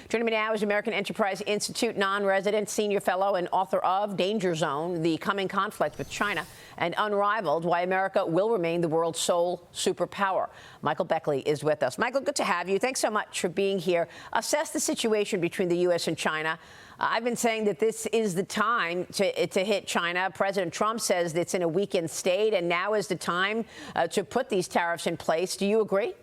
Joining me now is American Enterprise Institute non-resident senior fellow and author of Danger Zone, The Coming Conflict with China and Unrivaled, Why America Will Remain the World's Sole Superpower. Michael Beckley is with us. Michael, good to have you. Thanks so much for being here. Assess the situation between the U.S. and China. I've been saying that this is the time to hit China. President Trump says it's in a weakened state, and now is the time to put these tariffs in place. Do you agree?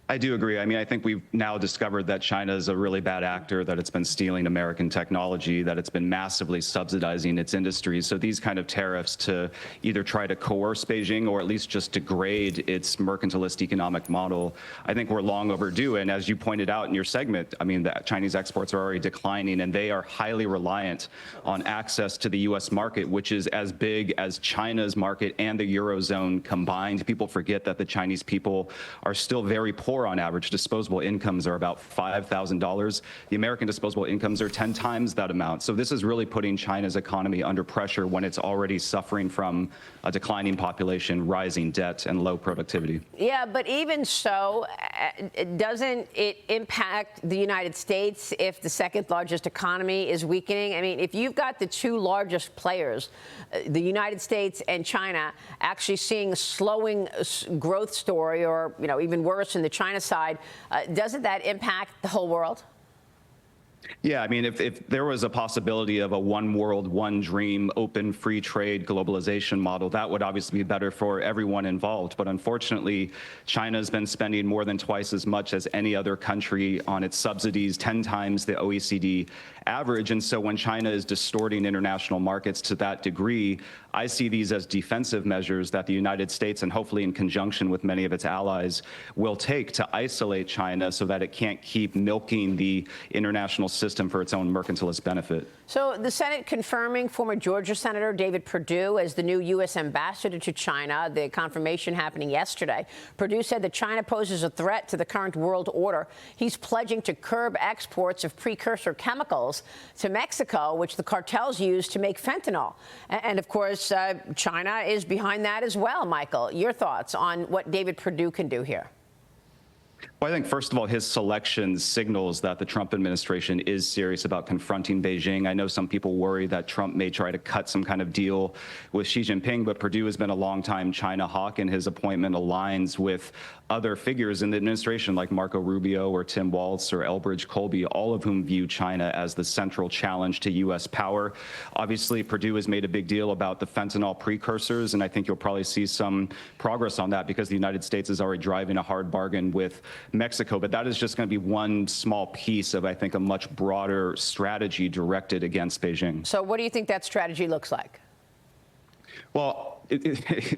I do agree. I mean, I think we've now discovered that China is a really bad actor, that it's been stealing American technology, that it's been massively subsidizing its industries. So these kind of tariffs to either try to coerce Beijing or at least just degrade its mercantilist economic model, I think we're long overdue. And as you pointed out in your segment, I mean, the Chinese exports are already declining, and they are highly reliant on access to the U.S. market, which is as big as China's market and the Eurozone combined. People forget that the Chinese people are still very poor. On average, disposable incomes are about $5,000. The American disposable incomes are 10 times that amount. So this is really putting China's economy under pressure when it's already suffering from a declining population, rising debt, and low productivity. Yeah, but even so, doesn't it impact the United States if the second largest economy is weakening? I mean, if you've got the two largest players, the United States and China, actually seeing a slowing growth story, or even worse in the China side, doesn't that impact the whole world? Yeah, I mean, if there was a possibility of a one world, one dream, open, free trade, globalization model, that would obviously be better for everyone involved. But unfortunately, China's been spending more than twice as much as any other country on its subsidies, 10 times the OECD average. And so when China is distorting international markets to that degree, I see these as defensive measures that the United States, and hopefully in conjunction with many of its allies, will take to isolate China so that it can't keep milking the international system for its own mercantilist benefit. So the Senate confirming former Georgia Senator David Perdue as the new U.S. ambassador to China, the confirmation happening yesterday. Perdue said that China poses a threat to the current world order. He's pledging to curb exports of precursor chemicals to Mexico, which the cartels use to make fentanyl. And of course, China is behind that as well. Michael, your thoughts on what David Perdue can do here? Well, I think, first of all, his selection signals that the Trump administration is serious about confronting Beijing. I know some people worry that Trump may try to cut some kind of deal with Xi Jinping, but Perdue has been a longtime China hawk, and his appointment aligns with other figures in the administration like Marco Rubio or Tim Walz or Elbridge Colby, all of whom view China as the central challenge to U.S. power. Obviously, Perdue has made a big deal about the fentanyl precursors, and I think you'll probably see some progress on that because the United States is already driving a hard bargain with Mexico. But that is just going to be one small piece of, I think, a much broader strategy directed against Beijing. So what do you think that strategy looks like? Well,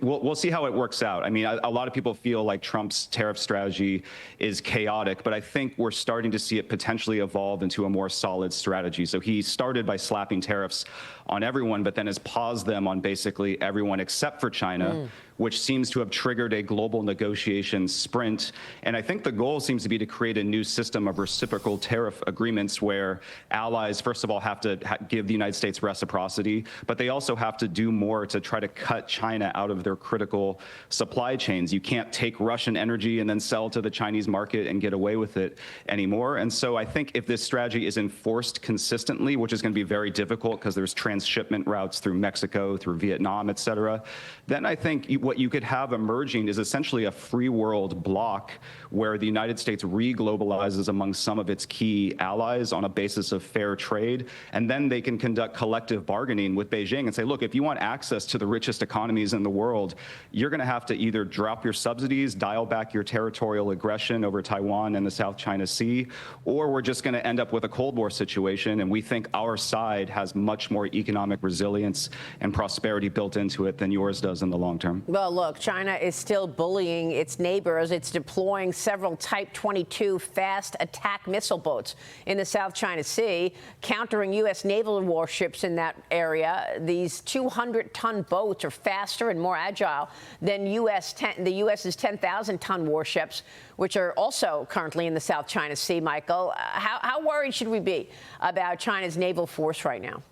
we'll see how it works out. I mean, a lot of people feel like Trump's tariff strategy is chaotic, but I think we're starting to see it potentially evolve into a more solid strategy. So he started by slapping tariffs on everyone, but then has paused them on basically everyone except for China, which seems to have triggered a global negotiation sprint. And I think the goal seems to be to create a new system of reciprocal tariff agreements where allies, first of all, have to give the United States reciprocity, but they also have to do more to try to cut China out of their critical supply chains. You can't take Russian energy and then sell to the Chinese market and get away with it anymore. And so I think if this strategy is enforced consistently, which is going to be very difficult because there's transshipment routes through Mexico, through Vietnam, et cetera, then I think what you could have emerging is essentially a free world bloc where the United States re-globalizes among some of its key allies on a basis of fair trade. And then they can conduct collective bargaining with Beijing and say, look, if you want access to the richest economies in the world, you're going to have to either drop your subsidies, dial back your territorial aggression over Taiwan and the South China Sea, or we're just going to end up with a Cold War situation. And we think our side has much more economic resilience and prosperity built into it than yours does in the long term. Well, look, China is still bullying its neighbors. It's deploying several Type 22 fast attack missile boats in the South China Sea, countering U.S. naval warships in that area. These 200-ton boats are faster and more agile than the U.S.'s 10,000-ton warships, which are also currently in the South China Sea. Michael, how worried should we be about China's naval force right now?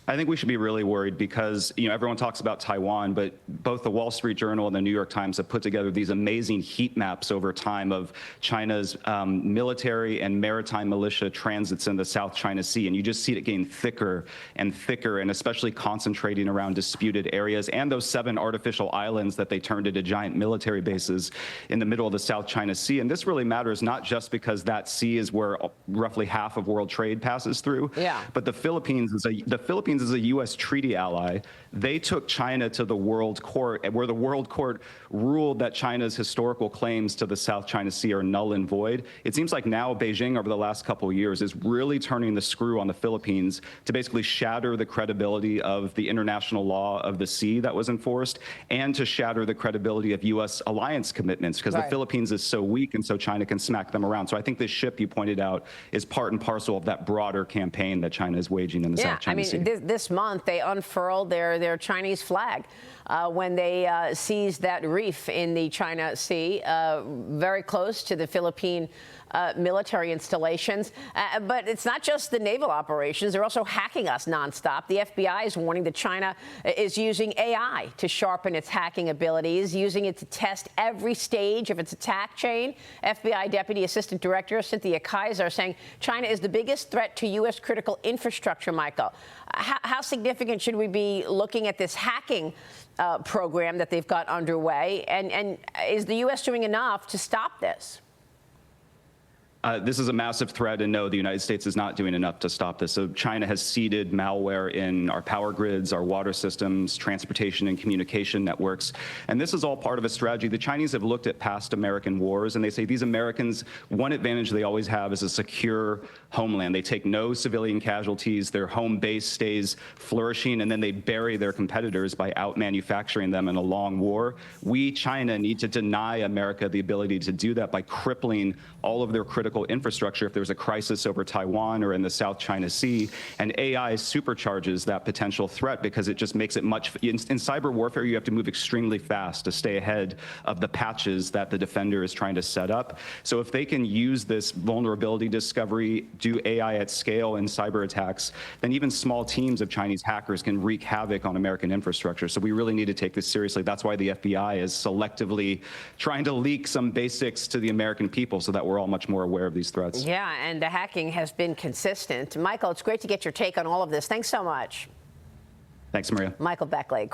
I think we should be really worried because, everyone talks about Taiwan, but both the Wall Street Journal and the New York Times have put together these amazing heat maps over time of China's military and maritime militia transits in the South China Sea. And you just see it getting thicker and thicker, and especially concentrating around disputed areas and those 7 artificial islands that they turned into giant military bases in the middle of the South China Sea. And this really matters not just because that sea is where roughly half of world trade passes through, but the Philippines is a U.S. treaty ally. They took China to the World Court, where the World Court ruled that China's historical claims to the South China Sea are null and void. It seems like now Beijing, over the last couple of years, is really turning the screw on the Philippines to basically shatter the credibility of the international law of the sea that was enforced, and to shatter the credibility of U.S. alliance commitments, because the Philippines is so weak, and so China can smack them around. So I think this ship you pointed out is part and parcel of that broader campaign that China is waging in the South China Sea. This month they unfurled their Chinese flag when they seized that reef in the China Sea, very close to the Philippine military installations. But it's not just the naval operations. They're also hacking us nonstop. The FBI is warning that China is using AI to sharpen its hacking abilities, using it to test every stage of its attack chain. FBI Deputy Assistant Director Cynthia Kaiser saying China is the biggest threat to U.S. critical infrastructure, Michael. How significant should we be looking at this hacking program that they've got underway? And is the U.S. doing enough to stop this? This is a massive threat, and no, the United States is not doing enough to stop this. So China has seeded malware in our power grids, our water systems, transportation and communication networks. And this is all part of a strategy. The Chinese have looked at past American wars, and they say these Americans, one advantage they always have is a secure homeland. They take no civilian casualties. Their home base stays flourishing, and then they bury their competitors by out-manufacturing them in a long war. We, China, need to deny America the ability to do that by crippling all of their critical infrastructure if there's a crisis over Taiwan or in the South China Sea. And AI supercharges that potential threat because it just makes it in cyber warfare, you have to move extremely fast to stay ahead of the patches that the defender is trying to set up. So if they can use this vulnerability discovery, do AI at scale in cyber attacks, then even small teams of Chinese hackers can wreak havoc on American infrastructure. So we really need to take this seriously. That's why the FBI is selectively trying to leak some basics to the American people so that we're all much more aware of these threats. Yeah, and the hacking has been consistent. Michael, it's great to get your take on all of this. Thanks so much. Thanks, Maria. Michael Beckley.